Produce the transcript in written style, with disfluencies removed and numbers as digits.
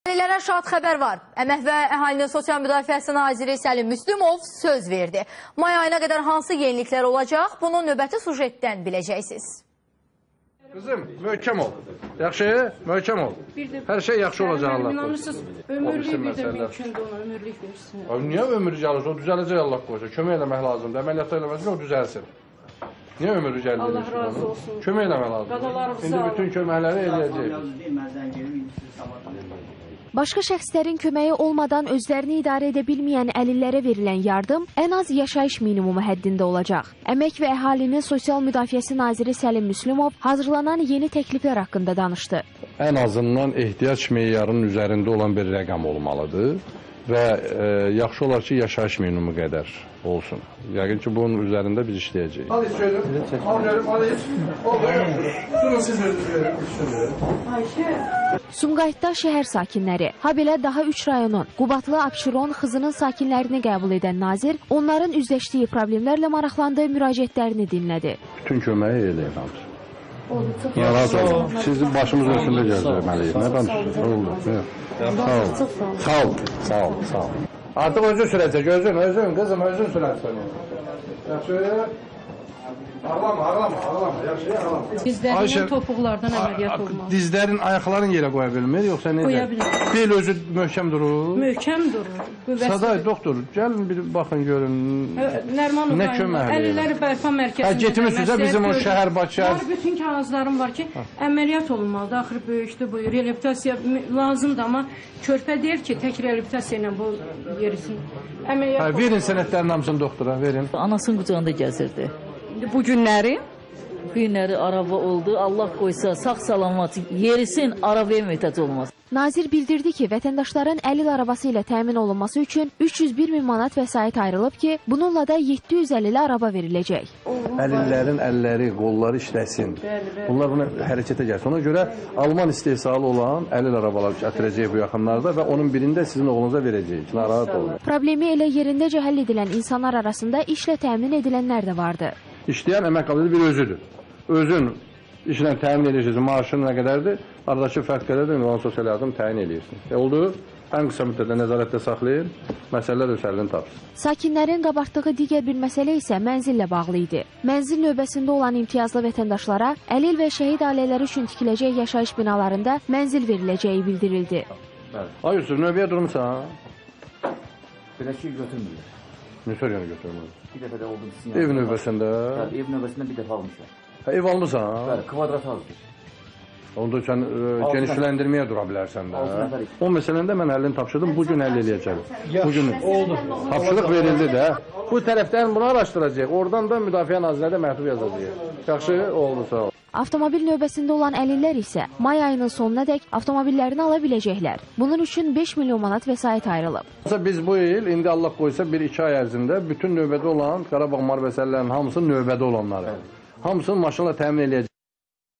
Əhalillərə şad xəbər var. Əmək və Əhalinin Sosial Müdafiəsi Naziri Səlim Müslümov söz verdi. May ayına qədər hansı yeniliklər olacaq, bunu növbəti sujetdən biləcəksiniz. Kızım, möhkəm ol. Yaxşı, möhkəm ol. Hər şey yaxşı olacaq Allah qoysun. Ömürlük bir də mümkündür ona, ömürlük versin. Niyə ömürlük alır? O düzələcək Allah qoysun. Kömək eləmək lazımdır. Əməliyyatda eləməsin, o düzəlsin. Niyə ömürlük əldə Allah razı olsun. Kömək eləmək lazımdır. İndi bütün köməkləri eləyəcək. Başqa şəxslərin köməyi olmadan özlərini idarə edə bilməyən əlillərə verilən yardım ən az yaşayış minimumu həddində olacaq. Əmək və Əhalinin Sosial Müdafiəsi Naziri Səlim Müslümov hazırlanan yeni təkliflər haqqında danışdı. Ən azından ehtiyac meyarının üzərində olan bir rəqəm olmalıdır və yaxşı olar ki, yaşayış minimumu qədər olsun. Yəqin ki, bunun üzərində biz işləyəcəyik. Hadi söylədim. Hadi. Durun siz özünüz. Sumqayıtda şəhər sakinləri, habelə daha 3 rayonun, Qubadlı, Abşeron, Xızının sakinlərini qəbul edən nazir onların üzləşdiyi problemlərlə maraqlandığı müraciətlərini dinlədi. Bütün köməyi eləyir hamısı. Narahat olun. Sizin başımızın üstündə gözləməliyik. Nə danışırsınız? Sağ ol. Artıq özün sürəcək, özün, qızım, özün sürəcək. Yaxşı. Ağlama. Yaxşı, ağlama. Dizlərinin topuqlardan əməliyyat olmalı. Dizlərin, ayaqların yerə qoya bilmir, yoxsa necə? Qoya bilir. Bel özü möhkəm durur. Möhkəm durur. Saday, doktor, gəlin bir baxın, görün. Nərmanov nə köməkli? Əlilləri bərpa mərkəzində. Getmişsiniz bizim o şəhər Bakı. Bütün kağızlarım var ki, əməliyyat olunmalıdır. Axır böyükdür, bu reabilitasiya lazımdır, amma körpə deyir ki, tək reabilitasiya ilə bu yerisin. Əməliyyat verin sənədlərin hamısını doktora, verin. Anasının qucağında gəzirdi. Bu günləri araba oldu. Allah qoysa sağ-salamat yerisin, arabaya möhtac olmaz. Nazir bildirdi ki, vətəndaşların əlil arabası ilə təmin olunması üçün 301 min manat vəsait ayrılıb ki, bununla da 750 araba veriləcək. Əlillərin əlləri, qolları işləsin. Bunlar buna hərəkətə gəlsin. Ona görə Alman istehsalı olan əlil arabalar gətirəcək bu yaxınlarda və onun birində sizin oğlunuza verəcəyik. Narahat olun. Problemi elə yerindəcə həll edilən insanlar arasında işlə təmin edilənlər də vardı. İşləyən əmək qabiliyyəti bir özüdür. Özün işlə təmin edirsiniz, maaşın nə qədərdir, aradakı fərq qədərdir, ünvan sosial yardım təyin edirsiniz. Oldu, ən qısa müddətdə nəzarətdə saxlayın, məsələlər öz həllini tapsın. Sakinlərin qabartdığı digər bir məsələ isə mənzillə bağlı idi. Mənzil növbəsində olan imtiyazlı vətəndaşlara əlil və şəhid ailələri üçün tikiləcək yaşayış binalarında mənzil veriləcəyi bildirildi. Ay Yusuf, növbəyə durmuşsan? Belə şey götürmürlər. Ne soruyorsun götürmüyor? Bir dəfə də oldu. Ev növbəsində? Bəli, ev növbəsində bir dəfə almışlar. Ev almışsan? Bəli, kvadrat azdır. Onda sən genişləndirməyə dura bilərsən də. O məsələndə mən həllini tapşırdım, bugün həll eləyəcəm. Bugün oldu. Tapşırıq verildi də. Bu tərəfdən bunu araşdıracaq, oradan da Müdafiə Nazirliyinə məktub yazacaq. Yaxşı, oldu, sağ ol. Avtomobil növbəsində olan əlillər isə may ayının sonunadək avtomobillərini ala biləcəklər. Bunun üçün 5 milyon manat vəsait ayrılıb. Biz bu il, indi Allah qoysa 1-2 ay ərzində bütün növbədə olan Qarabağ müharibələrinin hamısı növbədə olanları. Hamısını maşınla təmin eləyəcək.